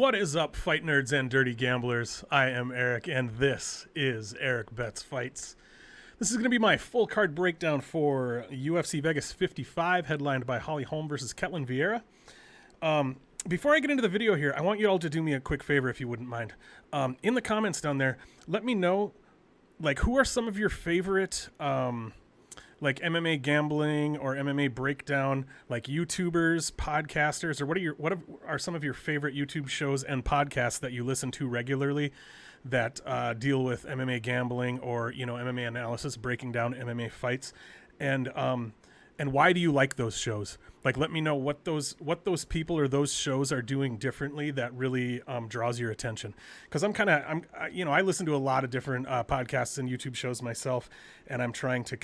What is up, fight nerds and dirty gamblers? I am Erik, and this is Erik Bets Fights. This is going to be my full card breakdown for UFC Vegas 55, headlined by Holm versus Ketlen Vieira. Before I get into the video here, I want you all to do me a quick favor, if you wouldn't mind. In the comments down there, let me know, who are some of your favorite MMA gambling or MMA breakdown, YouTubers, podcasters, or what are some of your favorite YouTube shows and podcasts that you listen to regularly that deal with MMA gambling or MMA analysis, breaking down MMA fights, and why do you like those shows? Let me know what those people or those shows are doing differently that really draws your attention. Because I listen to a lot of different podcasts and YouTube shows myself, and I'm trying to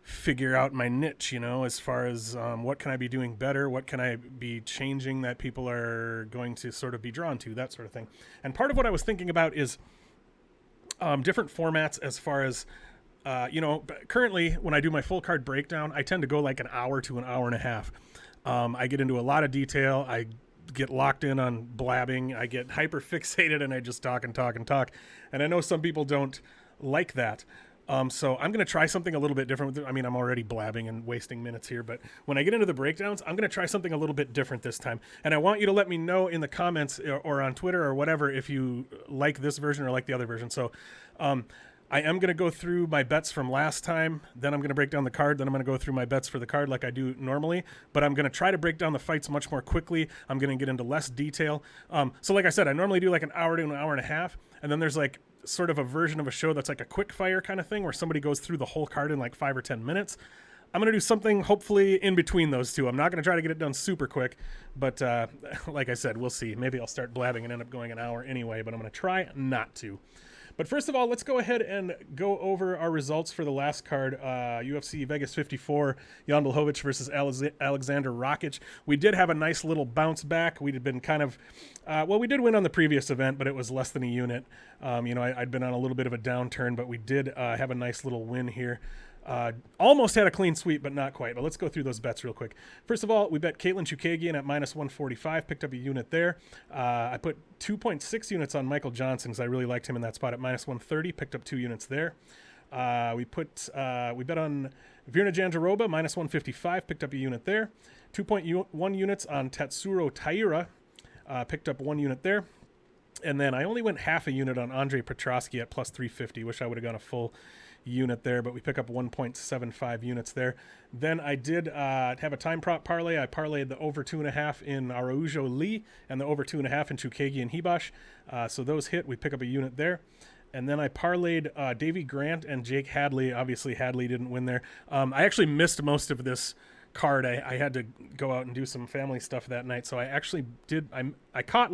figure out my niche, as far as what can I be doing better, what can I be changing that people are going to sort of be drawn to, that sort of thing. And part of what I was thinking about is different formats as far as currently when I do my full card breakdown, I tend to go an hour to an hour and a half. I get into a lot of detail. I get locked in on blabbing. I get hyper fixated and I just talk and talk and talk. And I know some people don't like that. So I'm going to try something a little bit different. I'm already blabbing and wasting minutes here, but when I get into the breakdowns, I'm going to try something a little bit different this time. And I want you to let me know in the comments or on Twitter or whatever if you like this version or like the other version. So I am going to go through my bets from last time. Then I'm going to break down the card. Then I'm going to go through my bets for the card like I do normally. But I'm going to try to break down the fights much more quickly. I'm going to get into less detail. So like I said, I normally do an hour to an hour and a half. And then there's sort of a version of a show that's a quick fire kind of thing where somebody goes through the whole card in 5 or 10 minutes. I'm going to do something hopefully in between those two. I'm not going to try to get it done super quick, but like I said, we'll see. Maybe I'll start blabbing and end up going an hour anyway, but I'm going to try not to. But first of all, let's go ahead and go over our results for the last card, UFC Vegas 54, Jan Blachowicz versus Aleksandar Rakic. We did have a nice little bounce back. We had been we did win on the previous event, but it was less than a unit. I'd been on a little bit of a downturn, but we did have a nice little win here. Almost had a clean sweep, but not quite. But let's go through those bets real quick. First of all, we bet Ketlen Vieira at minus 145, picked up a unit there. I put 2.6 units on Michael Johnson because I really liked him in that spot at minus 130, picked up 2 units there. We bet on Viana Jandiroba, minus 155, picked up a unit there. 2.1 units on Tatsuro Taira, picked up 1 unit there. And then I only went half a unit on Andre Petroski at plus 350. Wish I would have gone a full unit there, but we pick up 1.75 units there. Then I did have a time prop parlay. I parlayed the over 2.5 in Araujo Lee and the over 2.5 in Chukagi and Hibash. So those hit. We pick up a unit there. And then I parlayed Davey Grant and Jake Hadley. Obviously, Hadley didn't win there. I actually missed most of this card. I had to go out and do some family stuff that night. So I actually did. I caught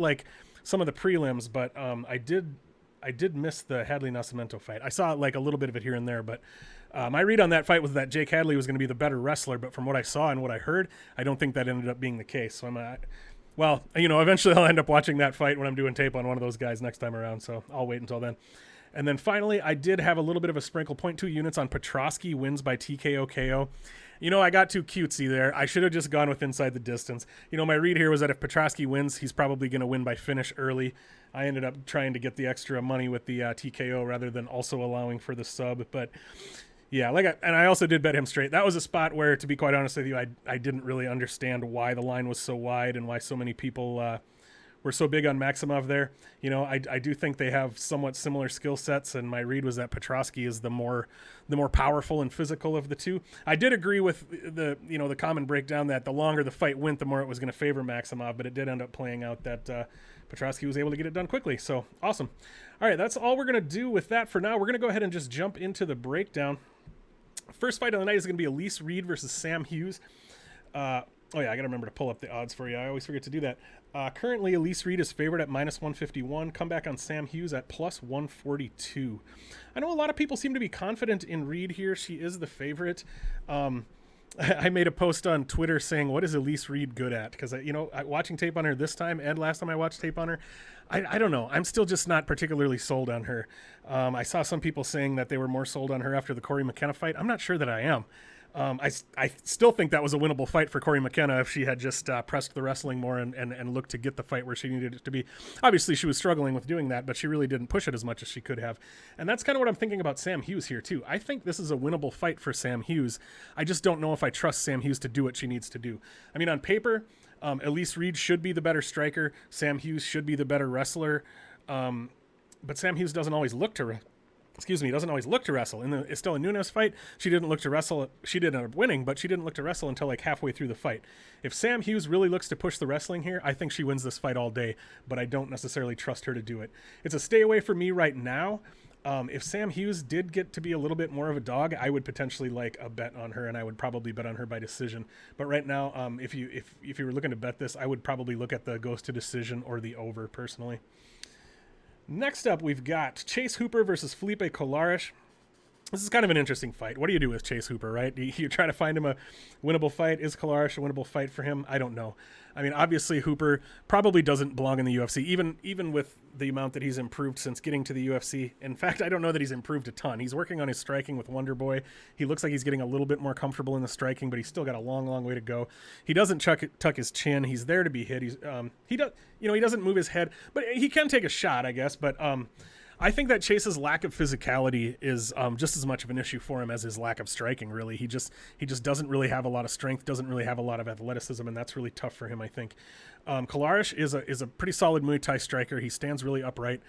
some of the prelims, but I did miss the Hadley Nascimento fight. I saw a little bit of it here and there, but my read on that fight was that Jake Hadley was going to be the better wrestler. But from what I saw and what I heard, I don't think that ended up being the case. So eventually I'll end up watching that fight when I'm doing tape on one of those guys next time around. So I'll wait until then. And then finally, I did have a little bit of a sprinkle, 0.2 units on Petroski, wins by TKO KO. I got too cutesy there. I should have just gone with inside the distance. My read here was that if Petroski wins, he's probably going to win by finish early. I ended up trying to get the extra money with the TKO rather than also allowing for the sub. But yeah, and I also did bet him straight. That was a spot where, to be quite honest with you, I didn't really understand why the line was so wide and why so many people were so big on Maximov there. I do think they have somewhat similar skill sets, and my read was that Petroski is the more powerful and physical of the two. I did agree with the common breakdown that the longer the fight went, the more it was going to favor Maximov, but it did end up playing out that Petroski was able to get it done quickly. So awesome. All right, that's all we're going to do with that for now. We're going to go ahead and just jump into the breakdown. First fight of the night is going to be Elise Reed versus Sam Hughes. Oh yeah, I got to remember to pull up the odds for you. I always forget to do that. Currently, Elise Reed is favored at minus 151. Comeback on Sam Hughes at plus 142. I know a lot of people seem to be confident in Reed here. She is the favorite. I made a post on Twitter saying, what is Elise Reed good at? Because, watching tape on her this time and last time I watched tape on her, I don't know. I'm still just not particularly sold on her. I saw some people saying that they were more sold on her after the Corey McKenna fight. I'm not sure that I am. I still think that was a winnable fight for Corey McKenna if she had just pressed the wrestling more and looked to get the fight where she needed it to be. Obviously, she was struggling with doing that, but she really didn't push it as much as she could have. And that's kind of what I'm thinking about Sam Hughes here, too. I think this is a winnable fight for Sam Hughes. I just don't know if I trust Sam Hughes to do what she needs to do. I mean, on paper, Elise Reed should be the better striker. Sam Hughes should be the better wrestler. But Sam Hughes doesn't always look to doesn't always look to wrestle. In the Estela Nunes fight, she didn't look to wrestle. She did end up winning, but she didn't look to wrestle until like halfway through the fight. If Sam Hughes really looks to push the wrestling here, I think she wins this fight all day, but I don't necessarily trust her to do it. It's a stay away for me right now. If Sam Hughes did get to be a little bit more of a dog, I would potentially like a bet on her, and I would probably bet on her by decision. But right now, if you were looking to bet this, I would probably look at the goes to decision or the over personally. Next up, we've got Chase Hooper versus Felipe Colares. This is kind of an interesting fight. What do you do with Chase Hooper, right? You try to find him a winnable fight. Is Colares a winnable fight for him? I don't know. I mean, obviously, Hooper probably doesn't belong in the UFC, even with the amount that he's improved since getting to the UFC. In fact, I don't know that he's improved a ton. He's working on his striking with Wonder Boy. He looks like he's getting a little bit more comfortable in the striking, but he's still got a long, long way to go. He doesn't tuck his chin. He's there to be hit. He doesn't move his head, but he can take a shot, I guess. But I think that Chase's lack of physicality is just as much of an issue for him as his lack of striking, really. He just doesn't really have a lot of strength, doesn't really have a lot of athleticism, and that's really tough for him, I think. Colares is a pretty solid Muay Thai striker. He stands really upright.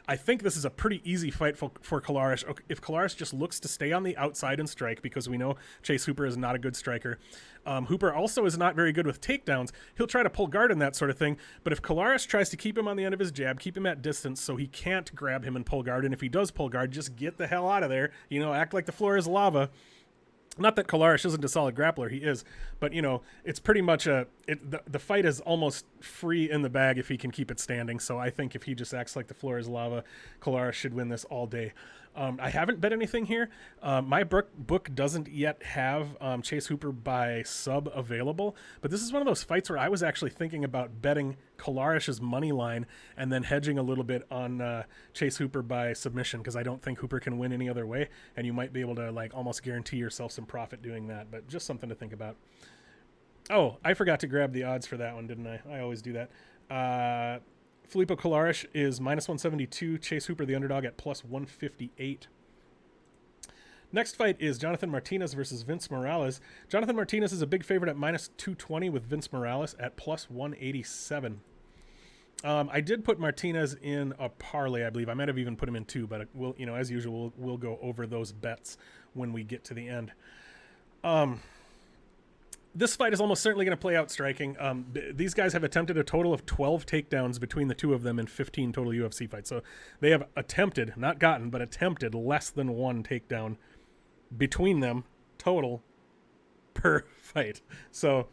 I think this is a pretty easy fight for Colares. If Colares just looks to stay on the outside and strike, because we know Chase Hooper is not a good striker. Hooper also is not very good with takedowns. He'll try to pull guard and that sort of thing, but if Colares tries to keep him on the end of his jab, keep him at distance so he can't grab him and pull guard, and if he does pull guard, just get the hell out of there. Act like the floor is lava. Not that Colares isn't a solid grappler, he is, but it's pretty much the fight is almost free in the bag if he can keep it standing. So I think if he just acts like the floor is lava, Colares should win this all day. I haven't bet anything here. My book doesn't yet have Chase Hooper by sub available, but this is one of those fights where I was actually thinking about betting Colares' money line and then hedging a little bit on Chase Hooper by submission, because I don't think Hooper can win any other way, and you might be able to almost guarantee yourself some profit doing that, but just something to think about. Oh, I forgot to grab the odds for that one, didn't I? I always do that. Felipe Colares is minus 172. Chase Hooper, the underdog, at plus 158. Next fight is Jonathan Martinez versus Vince Morales. Jonathan Martinez is a big favorite at minus 220 with Vince Morales at plus 187. I did put Martinez in a parlay, I believe. I might have even put him in two, but we'll, as usual, we'll go over those bets when we get to the end. This fight is almost certainly going to play out striking. These guys have attempted a total of 12 takedowns between the two of them in 15 total UFC fights. So they have attempted, not gotten, but attempted less than one takedown between them total per fight. So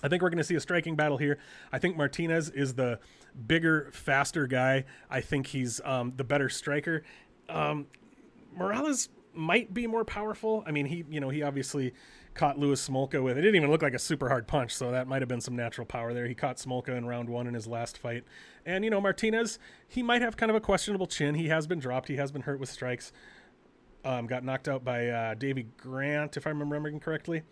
I think we're going to see a striking battle here. I think Martinez is the bigger, faster guy. I think he's the better striker. Morales might be more powerful. I mean, he obviously caught Louis Smolka with, it didn't even look like a super hard punch, so that might have been some natural power there. He caught Smolka in round one in his last fight. And, Martinez, he might have kind of a questionable chin. He has been dropped. He has been hurt with strikes. Got knocked out by Davey Grant, if I'm remembering correctly.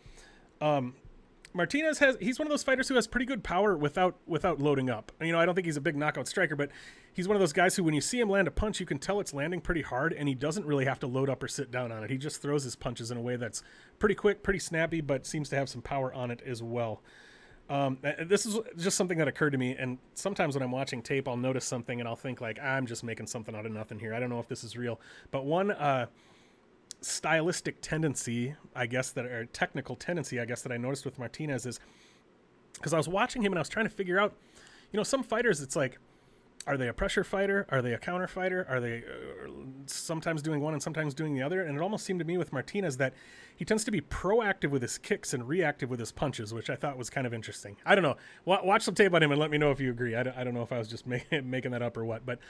Martinez he's one of those fighters who has pretty good power without loading up. I don't think he's a big knockout striker, but he's one of those guys who, when you see him land a punch, you can tell it's landing pretty hard, and he doesn't really have to load up or sit down on it. He just throws his punches in a way that's pretty quick, pretty snappy, but seems to have some power on it as well. This is just something that occurred to me, and sometimes when I'm watching tape, I'll notice something, and I'll think, I'm just making something out of nothing here. I don't know if this is real. But one stylistic tendency, or technical tendency, that I noticed with Martinez is, because I was watching him and I was trying to figure out, some fighters, it's like, are they a pressure fighter? Are they a counter fighter? Are they sometimes doing one and sometimes doing the other? And it almost seemed to me with Martinez that he tends to be proactive with his kicks and reactive with his punches, which I thought was kind of interesting. I don't know. Watch some tape on him and let me know if you agree. I don't know if I was just making that up or what, but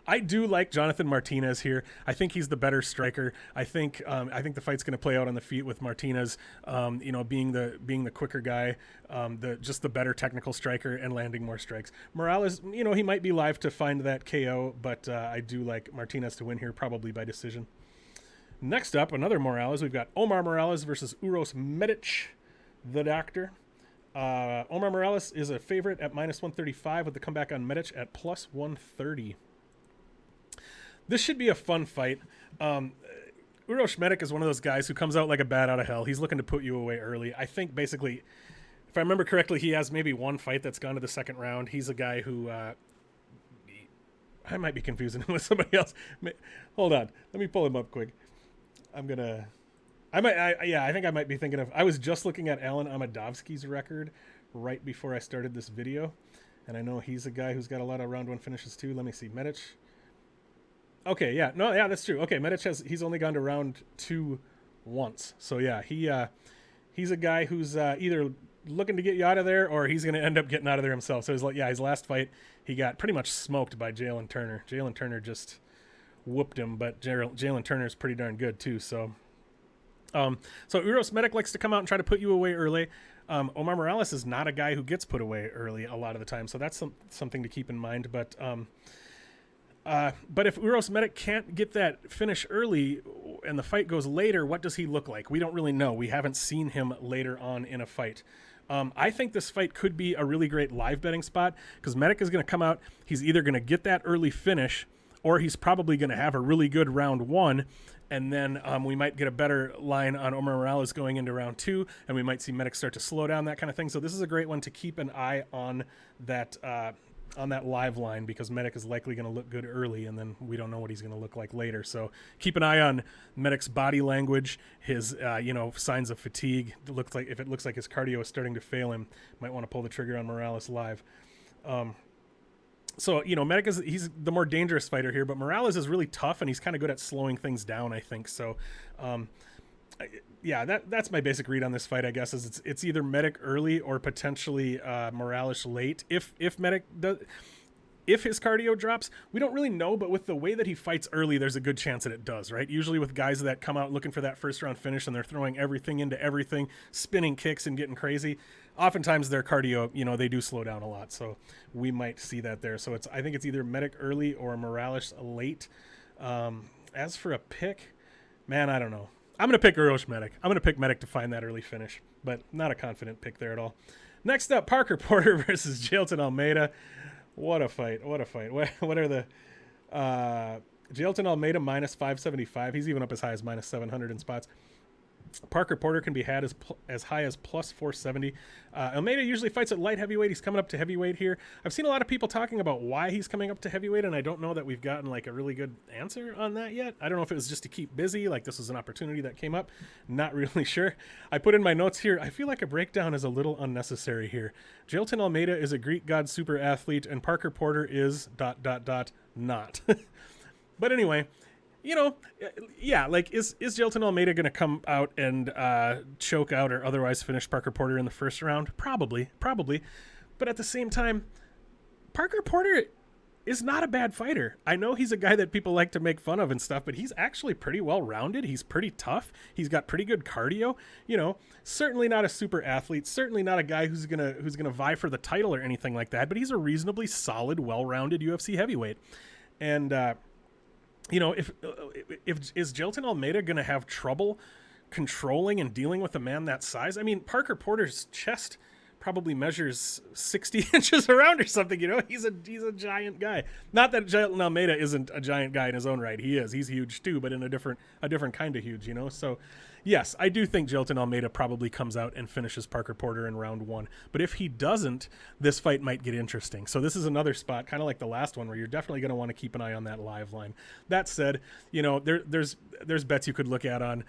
I do like Jonathan Martinez here. I think he's the better striker. I think the fight's going to play out on the feet with Martinez, being the quicker guy, the better technical striker and landing more strikes. Morales, he might be live to find that KO, but I do like Martinez to win here, probably by decision. Next up, another Morales. We've got Omar Morales versus Uros Medic, the doctor. Omar Morales is a favorite at -135 with the comeback on Medic at +130. This should be a fun fight. Uros Medic is one of those guys who comes out like a bat out of hell. He's looking to put you away early. I think basically, if I remember correctly, he has maybe one fight that's gone to the second round. He's a guy who I might be confusing him with somebody else. Hold on. Let me pull him up quick. I think I might be thinking of, I was just looking at Alan Amedovski's record right before I started this video. And I know he's a guy who's got a lot of round one finishes too. Let me see. Medic. Okay, yeah. No, yeah, that's true. Okay, Medic he's only gone to round 2 once. So yeah, he's a guy who's either looking to get you out of there or he's going to end up getting out of there himself. So his last fight, he got pretty much smoked by Jalen Turner. Jalen Turner just whooped him, but Jalen Turner's pretty darn good too. So Uros Medic likes to come out and try to put you away early. Omar Morales is not a guy who gets put away early a lot of the time, so that's something to keep in mind. But if Uros Medic can't get that finish early and the fight goes later, what does he look like? We don't really know. We haven't seen him later on in a fight. I think this fight could be a really great live betting spot because Medic is going to come out. He's either going to get that early finish or he's probably going to have a really good round 1. And then we might get a better line on Omar Morales going into round 2, and we might see Medic start to slow down, that kind of thing. So this is a great one to keep an eye on that live line because Medic is likely going to look good early, and then we don't know what he's going to look like later. So keep an eye on Medic's body language, his signs of fatigue. If it looks like his cardio is starting to fail him, might want to pull the trigger on Morales live. So, Medic he's the more dangerous fighter here, but Morales is really tough and he's kind of good at slowing things down, I think. So, that's my basic read on this fight, I guess, is it's either Medic early or potentially Morales late. If his cardio drops, we don't really know, but with the way that he fights early, there's a good chance that it does, right? Usually with guys that come out looking for that first round finish and they're throwing everything into everything, spinning kicks and getting crazy, oftentimes their cardio, they do slow down a lot. So we might see that there. So I think it's either Medic early or Morales late. As for a pick, man, I don't know. I'm going to pick Uros Medic. I'm going to pick Medic to find that early finish, but not a confident pick there at all. Next up, Parker Porter versus Jailton Almeida. What a fight. What are the Jailton Almeida -575. He's even up as high as -700 in spots. Parker Porter can be had as high as +470. Almeida usually fights at light heavyweight. He's coming up to heavyweight here. I've seen a lot of people talking about why he's coming up to heavyweight, and I don't know that we've gotten like a really good answer on that yet. I don't know if it was just to keep busy, like this was an opportunity that came up. Not really sure. I put in my notes here, I feel like a breakdown is a little unnecessary here. Jailton Almeida is a Greek god super athlete, and Parker Porter is ... not. But anyway, is Jailton Almeida going to come out and choke out or otherwise finish Parker Porter in the first round? Probably. But at the same time, Parker Porter is not a bad fighter. I know he's a guy that people like to make fun of and stuff, but he's actually pretty well-rounded. He's pretty tough. He's got pretty good cardio. Certainly not a super athlete. Certainly not a guy who's gonna vie for the title or anything like that. But he's a reasonably solid, well-rounded UFC heavyweight. And if is Jailton Almeida going to have trouble controlling and dealing with a man that size? I mean, Parker Porter's chest probably measures 60 inches around or something. He's a giant guy. Not that Jailton Almeida isn't a giant guy in his own right. He is. He's huge too, but in a different kind of huge. So yes, I do think Jailton Almeida probably comes out and finishes Parker Porter in round 1. But if he doesn't, this fight might get interesting. So this is another spot, kind of like the last one, where you're definitely going to want to keep an eye on that live line. That said, there's bets you could look at on,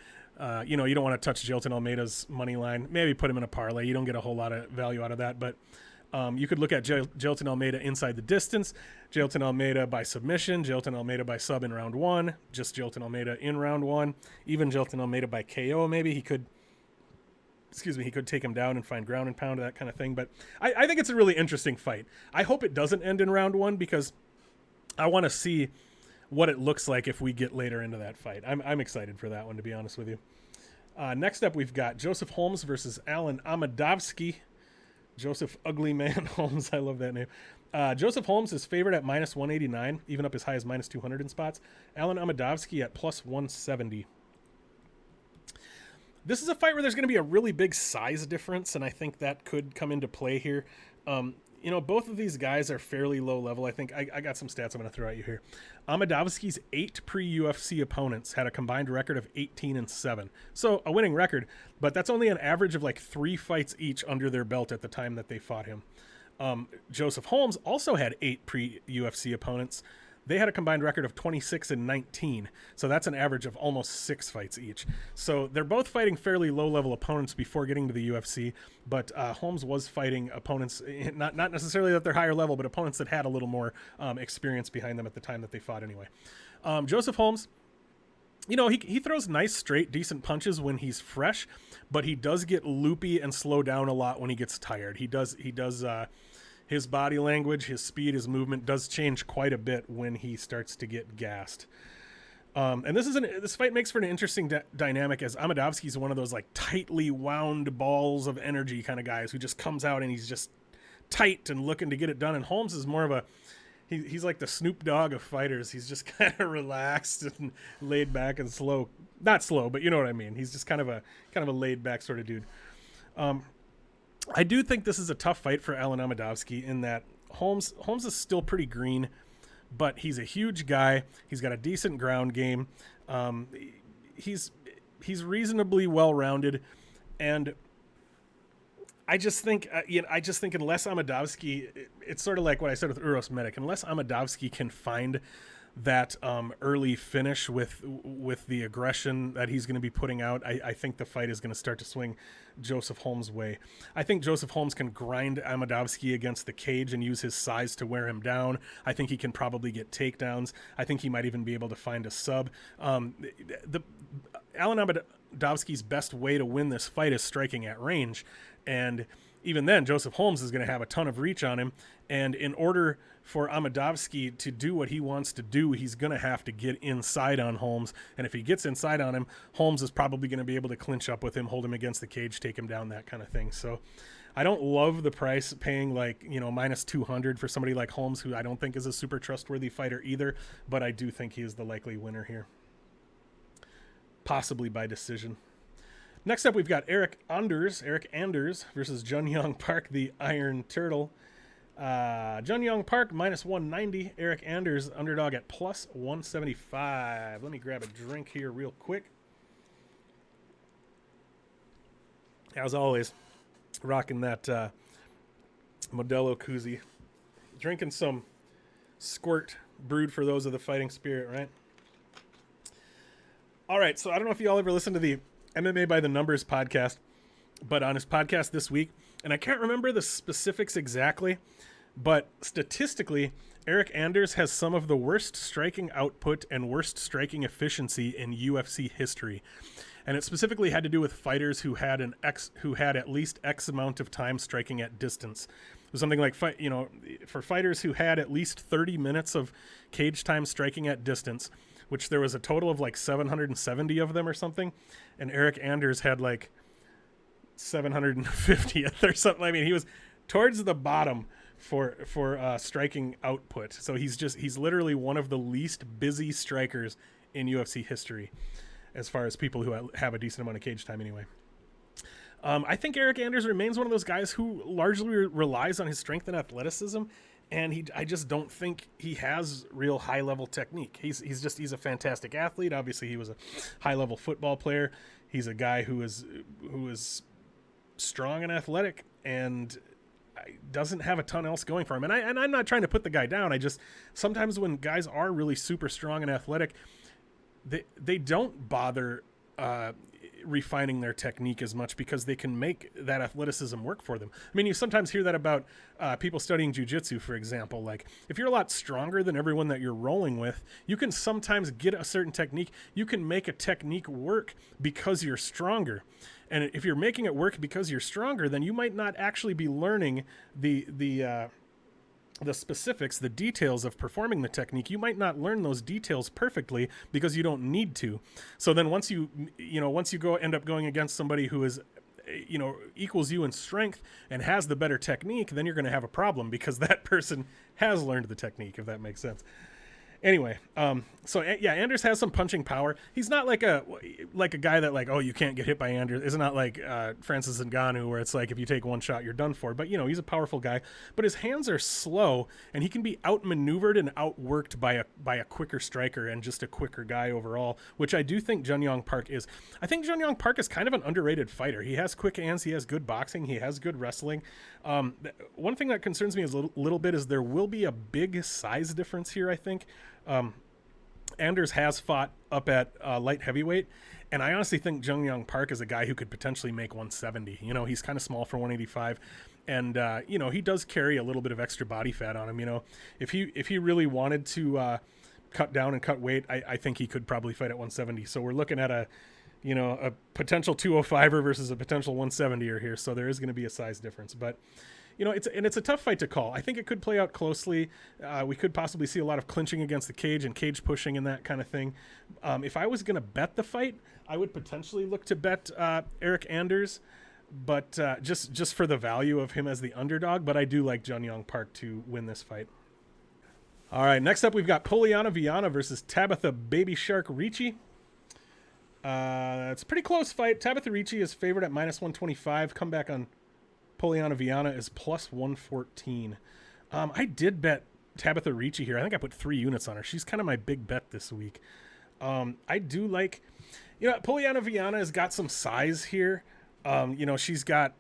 you don't want to touch Jailton Almeida's money line. Maybe put him in a parlay. You don't get a whole lot of value out of that, but you could look at Jailton Almeida inside the distance, Jailton Almeida by submission, Jailton Almeida by sub in round 1, just Jailton Almeida in round 1, even Jailton Almeida by KO. Maybe he could take him down and find ground and pound, that kind of thing. But I think it's a really interesting fight. I hope it doesn't end in round 1 because I want to see what it looks like if we get later into that fight. I'm excited for that one, to be honest with you. Next up, we've got Joseph Holmes versus Alan Amedovski. Joseph Ugly Man Holmes. I love that name. Joseph Holmes is favored at -189, even up as high as -200 in spots. Alan Amedovski at +170. This is a fight where there's going to be a really big size difference, and I think that could come into play here. Both of these guys are fairly low level. I think I got some stats I'm going to throw at you here. Amedovski's 8 pre-UFC opponents had a combined record of 18-7. So a winning record, but that's only an average of like 3 fights each under their belt at the time that they fought him. Joseph Holmes also had 8 pre-UFC opponents. They had a combined record of 26-19. So that's an average of almost 6 fights each. So they're both fighting fairly low-level opponents before getting to the UFC. But Holmes was fighting opponents, not necessarily that they're higher level, but opponents that had a little more experience behind them at the time that they fought anyway. Joseph Holmes, he throws nice, straight, decent punches when he's fresh, but he does get loopy and slow down a lot when he gets tired. He does. His body language, his speed, his movement does change quite a bit when he starts to get gassed. And this fight makes for an interesting dynamic, as Amedovski is one of those like tightly wound balls of energy kind of guys who just comes out and he's just tight and looking to get it done. And Holmes is more of he's like the Snoop Dogg of fighters. He's just kind of relaxed and laid back and slow. Not slow, but you know what I mean. He's just kind of a laid back sort of dude. I do think this is a tough fight for Alen Amedovski in that Holmes is still pretty green, but he's a huge guy. He's got a decent ground game. He's reasonably well-rounded, and I just think unless Amedovski, it's sort of like what I said with Uros Medic, unless Amedovski can find that early finish with the aggression that he's going to be putting out, I think the fight is going to start to swing Joseph Holmes' way. I think Joseph Holmes can grind Amedovski against the cage and use his size to wear him down. I think he can probably get takedowns. I think he might even be able to find a sub. Alen Amedovski's best way to win this fight is striking at range, and even then, Joseph Holmes is going to have a ton of reach on him, and in order for Amedovski to do what he wants to do, he's going to have to get inside on Holmes, and if he gets inside on him, Holmes is probably going to be able to clinch up with him, hold him against the cage, take him down, that kind of thing. So I don't love the price, paying like, minus 200 for somebody like Holmes, who I don't think is a super trustworthy fighter either, but I do think he is the likely winner here, possibly by decision. Next up, we've got Erik Anders versus Jun Young Park, the Iron Turtle. Jun Young Park, minus 190. Erik Anders, underdog at plus 175. Let me grab a drink here real quick. As always, rocking that Modelo koozie. Drinking some Squirt, brewed for those of the fighting spirit, right? All right, so I don't know if you all ever listened to the MMA by the Numbers podcast, but on his podcast this week, and I can't remember the specifics exactly, but statistically, Erik Anders has some of the worst striking output and worst striking efficiency in UFC history. And it specifically had to do with fighters who had at least X amount of time striking at distance. It was something like, for fighters who had at least 30 minutes of cage time striking at distance, which there was a total of like 770 of them or something, and Erik Anders had like 750th or something. I mean, he was towards the bottom for striking output. So he's literally one of the least busy strikers in UFC history, as far as people who have a decent amount of cage time anyway. I think Erik Anders remains one of those guys who largely relies on his strength and athleticism, and I just don't think he has real high-level technique. He's a fantastic athlete. Obviously, he was a high-level football player. He's a guy who is strong and athletic, and doesn't have a ton else going for him. And I'm not trying to put the guy down. Sometimes when guys are really super strong and athletic, they don't bother refining their technique as much because they can make that athleticism work for them. I mean, you sometimes hear that about people studying jiu-jitsu, for example. Like, if you're a lot stronger than everyone that you're rolling with, you can sometimes get a certain technique. You can make a technique work because you're stronger. And if you're making it work because you're stronger, then you might not actually be learning the specifics, the details of performing the technique. You might not learn those details perfectly because you don't need to. So then once you end up going against somebody who is, equals you in strength and has the better technique, then you're going to have a problem because that person has learned the technique, if that makes sense. Anyway, so yeah, Anders has some punching power. He's not like a guy that like, oh, you can't get hit by Anders. It's not like Francis Ngannou where it's like if you take one shot you're done for. But you know, he's a powerful guy. But his hands are slow, and he can be outmaneuvered and outworked by a quicker striker and just a quicker guy overall, which I do think Jun Yong Park is. I think Jun Yong Park is kind of an underrated fighter. He has quick hands. He has good boxing. He has good wrestling. One thing that concerns me is a little bit is there will be a big size difference here, I think. Anders has fought up at light heavyweight, and I honestly think Jun Yong Park is a guy who could potentially make 170. You know, he's kind of small for 185, and you know, he does carry a little bit of extra body fat on him. You know, if he really wanted to cut down and cut weight, I think he could probably fight at 170. So we're looking at a potential 205er versus a potential 170er here. So there is going to be a size difference, but you know, it's a tough fight to call. I think it could play out closely. We could possibly see a lot of clinching against the cage and cage pushing and that kind of thing. If I was going to bet the fight, I would potentially look to bet Erik Anders, but just for the value of him as the underdog. But I do like Jun Yong Park to win this fight. All right, next up we've got Poliana Viana versus Tabitha Baby Shark Ricci. It's a pretty close fight. Tabitha Ricci is favored at -125. Comeback on Poliana Viana is +114. I did bet Tabitha Ricci here. I think I put 3 units on her. She's kind of my big bet this week. I do like, you know, Poliana Viana has got some size here. You know, she's got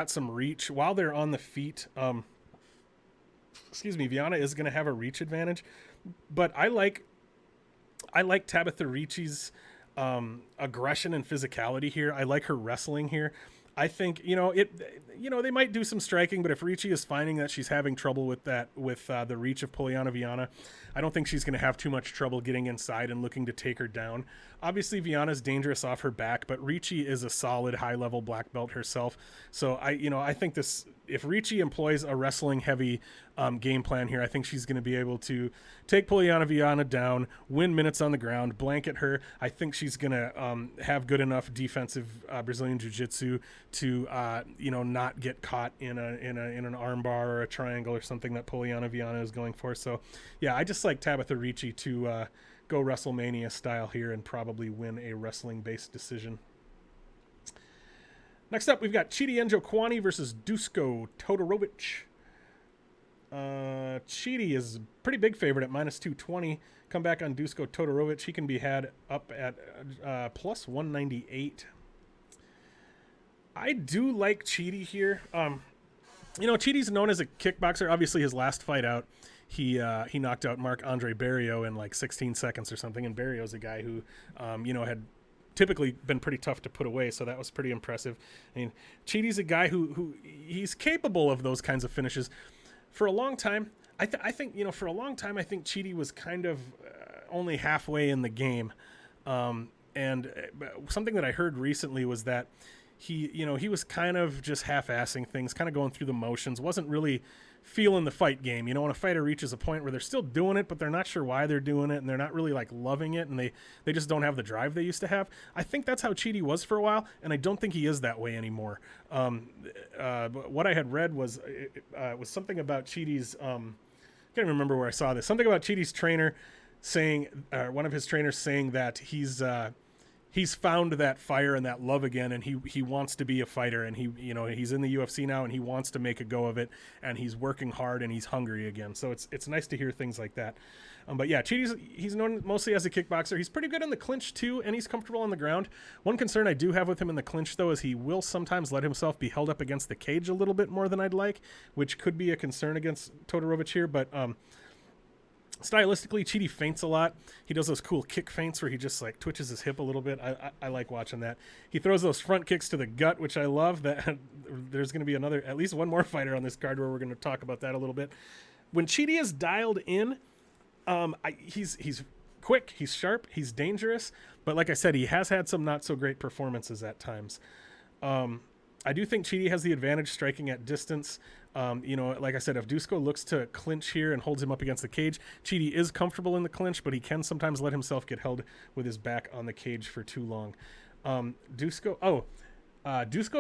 some reach while they're on the feet. Viana is going to have a reach advantage, but I like Tabitha Ricci's aggression and physicality here. I like her wrestling here. I think, they might do some striking, but if Ricci is finding that she's having trouble with the reach of Poliana Viana, I don't think she's going to have too much trouble getting inside and looking to take her down. Obviously, Viana's dangerous off her back, but Ricci is a solid high-level black belt herself. So I think if Ricci employs a wrestling-heavy game plan here, I think she's going to be able to take Poliana Viana down, win minutes on the ground, blanket her. I think she's going to have good enough defensive Brazilian Jiu-Jitsu to not get caught in an armbar or a triangle or something that Poliana Viana is going for. So yeah, I just like Tabitha Ricci to go WrestleMania style here and probably win a wrestling-based decision. Next up, we've got Chidi Njokuani versus Dusko Todorovic. Chidi is a pretty big favorite at -220. Come back on Dusko Todorovic. He can be had up at +198. I do like Chidi here. Chidi's known as a kickboxer. Obviously, his last fight out, he knocked out Marc-Andre Barriault in like 16 seconds or something. And Barriault's a guy who, had typically been pretty tough to put away, so that was pretty impressive. I mean, Chidi's a guy who he's capable of those kinds of finishes. For a long time, I think Chidi was kind of only halfway in the game. And something that I heard recently was that he was kind of just half-assing things, kind of going through the motions, wasn't really feeling the fight game. When a fighter reaches a point where they're still doing it, but they're not sure why they're doing it, and they're not really like loving it, and they just don't have the drive they used to have. I think that's how Chidi was for a while, and I don't think he is that way anymore. What I had read was it was something about Chidi's I can't remember where I saw this. Something about Chidi's trainer saying, one of his trainers saying that he's found that fire and that love again, and he wants to be a fighter, and he's in the UFC now, and he wants to make a go of it, and he's working hard, and he's hungry again. So it's nice to hear things like that. But yeah, he's known mostly as a kickboxer. He's pretty good in the clinch too, and he's comfortable on the ground. One concern I do have with him in the clinch though is he will sometimes let himself be held up against the cage a little bit more than I'd like, which could be a concern against Todorovic here. But stylistically, Chidi feints a lot. He does those cool kick feints where he just like twitches his hip a little bit. I like watching that. He throws those front kicks to the gut, which I love. That there's going to be at least one more fighter on this card where we're going to talk about that a little bit. When Chidi is dialed in, he's quick, he's sharp, he's dangerous. But like I said, he has had some not so great performances at times. I do think Chidi has the advantage striking at distance. Like I said, if Dusko looks to clinch here and holds him up against the cage, Chidi is comfortable in the clinch, but he can sometimes let himself get held with his back on the cage for too long. Dusko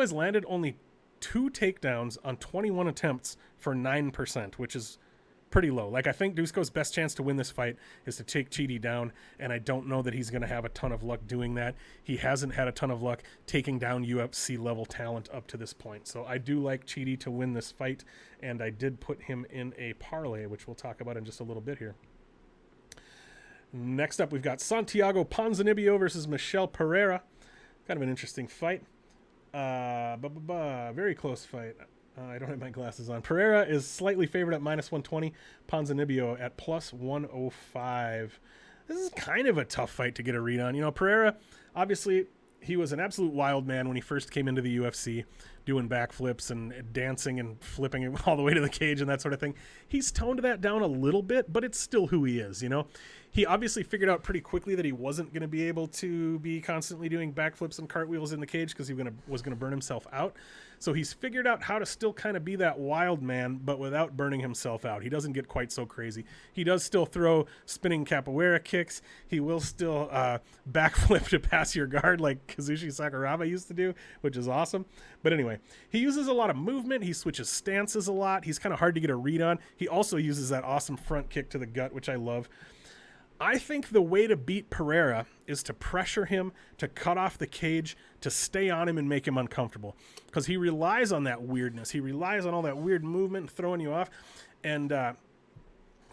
has landed only 2 takedowns on 21 attempts for 9%, which is pretty low. Like, I think Dusko's best chance to win this fight is to take Chidi down, and I don't know that he's going to have a ton of luck doing that. He hasn't had a ton of luck taking down UFC-level talent up to this point. So I do like Chidi to win this fight, and I did put him in a parlay, which we'll talk about in just a little bit here. Next up, we've got Santiago Ponzinibbio versus Michel Pereira. Kind of an interesting fight. Very close fight. I don't have my glasses on. Pereira is slightly favored at -120. Ponzinibbio at +105. This is kind of a tough fight to get a read on. You know, Pereira, obviously, he was an absolute wild man when he first came into the UFC, doing backflips and dancing and flipping all the way to the cage and that sort of thing. He's toned that down a little bit, but it's still who he is, you know? He obviously figured out pretty quickly that he wasn't going to be able to be constantly doing backflips and cartwheels in the cage because he was going to burn himself out. So he's figured out how to still kind of be that wild man, but without burning himself out. He doesn't get quite so crazy. He does still throw spinning capoeira kicks. He will still backflip to pass your guard like Kazushi Sakuraba used to do, which is awesome. But anyway, he uses a lot of movement. He switches stances a lot. He's kind of hard to get a read on. He also uses that awesome front kick to the gut, which I love. I think the way to beat Pereira is to pressure him, to cut off the cage, to stay on him and make him uncomfortable. Because he relies on that weirdness. He relies on all that weird movement and throwing you off. And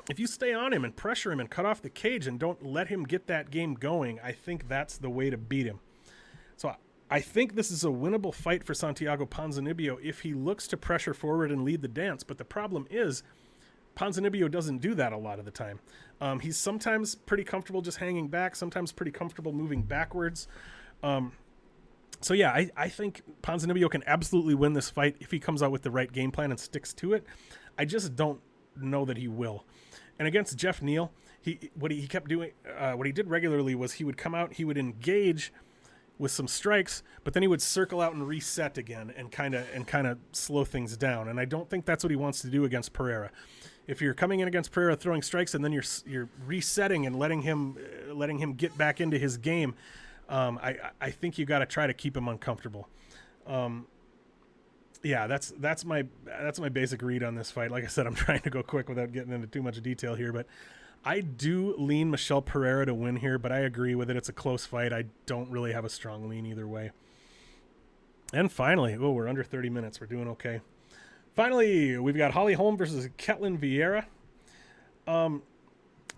if you stay on him and pressure him and cut off the cage and don't let him get that game going, I think that's the way to beat him. So I think this is a winnable fight for Santiago Ponzinibbio if he looks to pressure forward and lead the dance. But the problem is, Ponzinibbio doesn't do that a lot of the time. He's sometimes pretty comfortable just hanging back, sometimes pretty comfortable moving backwards. So yeah, I think Ponzinibbio can absolutely win this fight if he comes out with the right game plan and sticks to it. I just don't know that he will. And against Jeff Neal, what he kept doing, what he did regularly was he would come out, he would engage with some strikes, but then he would circle out and reset again and kind of slow things down. And I don't think that's what he wants to do against Pereira. If you're coming in against Pereira throwing strikes and then you're resetting and letting him get back into his game, I think you got to try to keep him uncomfortable. Yeah, that's my basic read on this fight. Like I said, I'm trying to go quick without getting into too much detail here, but I do lean Michel Pereira to win here, but I agree with it. It's a close fight. I don't really have a strong lean either way. And finally, we're under 30 minutes. We're doing okay. Finally, we've got Holm versus Ketlen Vieira.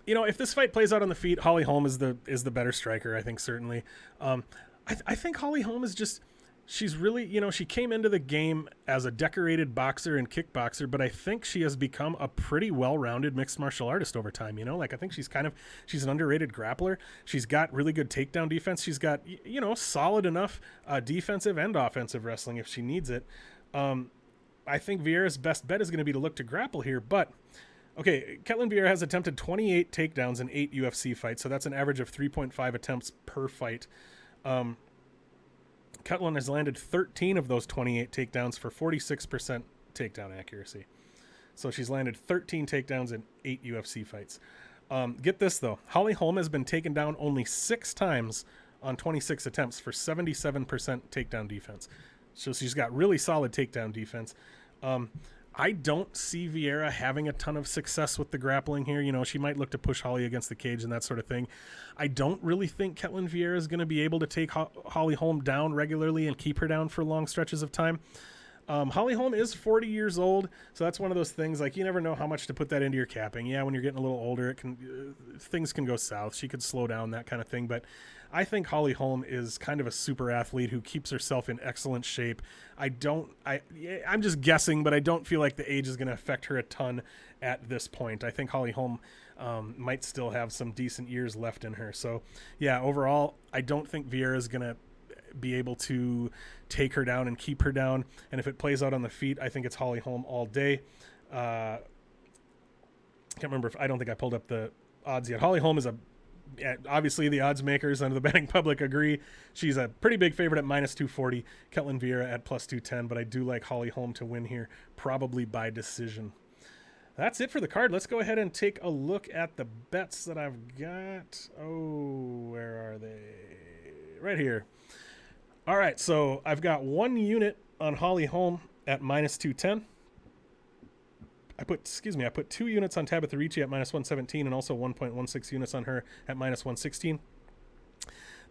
You know, if this fight plays out on the feet, Holm is the better striker, I think, certainly. I think Holm is just, she's really, you know, she came into the game as a decorated boxer and kickboxer, but I think she has become a pretty well-rounded mixed martial artist over time, you know? Like, I think she's an underrated grappler. She's got really good takedown defense. She's got, you know, solid enough defensive and offensive wrestling if she needs it. I think Vieira's best bet is going to be to look to grapple here, but okay, Ketlen Vieira has attempted 28 takedowns in 8 UFC fights, so that's an average of 3.5 attempts per fight. Ketlen has landed 13 of those 28 takedowns for 46% takedown accuracy. So she's landed 13 takedowns in 8 UFC fights. Get this, though. Holm has been taken down only 6 times on 26 attempts for 77% takedown defense. So she's got really solid takedown defense. I don't see Vieira having a ton of success with the grappling here. You know, she might look to push Holly against the cage and that sort of thing. I don't really think Ketlen Vieira is going to be able to take Holm down regularly and keep her down for long stretches of time. Holm is 40 years old, so that's one of those things, like, you never know how much to put that into your capping. Yeah, when you're getting a little older, things can go south. She could slow down, that kind of thing. But I think Holm is kind of a super athlete who keeps herself in excellent shape. I'm just guessing, but I don't feel like the age is going to affect her a ton at this point. I think Holm might still have some decent years left in her. So, yeah, overall, I don't think Vieira is going to be able to take her down and keep her down. And if it plays out on the feet, I think it's Holm all day. Can't remember I don't think I pulled up the odds yet. Holm is obviously the odds makers under the betting public agree. She's a pretty big favorite at -240. Ketlen Vieira at +210, but I do like Holm to win here, probably by decision. That's it for the card. Let's go ahead and take a look at the bets that I've got. Oh, where are they? Right here. All right, so I've got 1 unit on Holm at -210. I put 2 units on Tabitha Ricci at minus 117 and also 1.16 units on her at minus 116.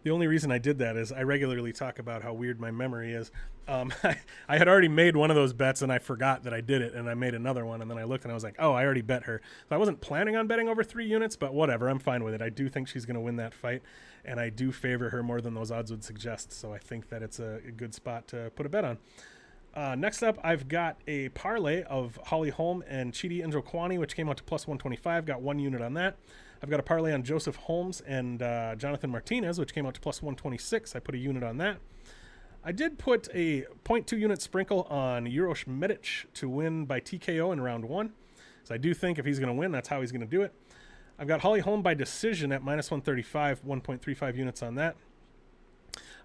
The only reason I did that is I regularly talk about how weird my memory is. I had already made one of those bets and I forgot that I did it, and I made another one, and then I looked and I was like, oh, I already bet her. So I wasn't planning on betting over 3 units, but whatever, I'm fine with it. I do think she's going to win that fight, and I do favor her more than those odds would suggest, so I think that it's a good spot to put a bet on. Next up, I've got a parlay of Holm and Chidi Njokuani, which came out to plus 125. Got 1 unit on that. I've got a parlay on Joseph Holmes and Jonathan Martinez, which came out to plus 126. I put a unit on that. I did put a 0.2 unit sprinkle on Uroš Medic to win by TKO in round 1. So I do think if he's going to win, that's how he's going to do it. I've got Holm by decision at minus 135, 1.35 units on that.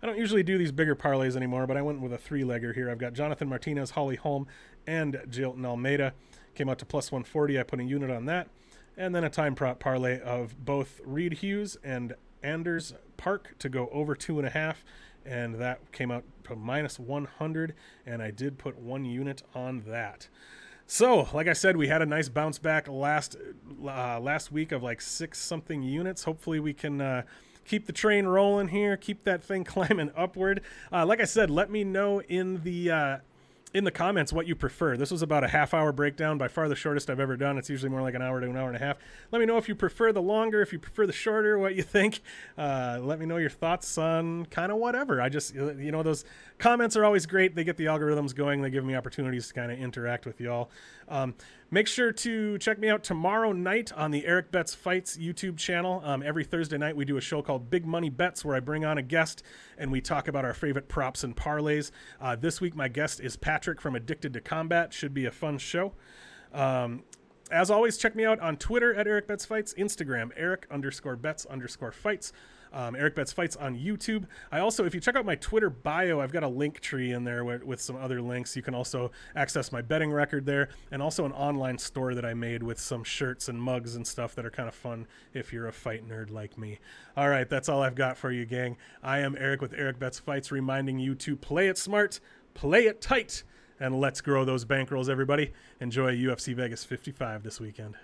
I don't usually do these bigger parlays anymore, but I went with a 3-legger here. I've got Jonathan Martinez, Holm, and Jilton Almeida. Came out to plus 140. I put a unit on that. And then a time prop parlay of both Reed Hughes and Anders Park to go over 2.5. And that came out to minus 100. And I did put 1 unit on that. So, like I said, we had a nice bounce back last week of like 6-something units. Hopefully we can keep the train rolling here, keep that thing climbing upward. Like I said, let me know in the comments what you prefer. This was about a half-hour breakdown, by far the shortest I've ever done. It's usually more like an hour to an hour and a half. Let me know if you prefer the longer, if you prefer the shorter, what you think. Let me know your thoughts on kind of whatever. I just, those comments are always great. They get the algorithms going. They give me opportunities to kind of interact with y'all. Make sure to check me out tomorrow night on the Erik Betts Fights YouTube channel. Every Thursday night we do a show called Big Money Bets where I bring on a guest and we talk about our favorite props and parlays. This week my guest is Patrick from Addicted to Combat. Should be a fun show. As always, check me out on Twitter at Erik Betts Fights, Instagram, Erik_Betts_fights. Erik Betts Fights on YouTube. I also, if you check out my Twitter bio, I've got a link tree in there with some other links. You can also access my betting record there, and also an online store that I made with some shirts and mugs and stuff that are kind of fun if you're a fight nerd like me. All right, that's all I've got for you, gang. I am Erik with Erik Betts Fights, reminding you to play it smart, play it tight, and let's grow those bankrolls, everybody. Enjoy UFC Vegas 55 this weekend.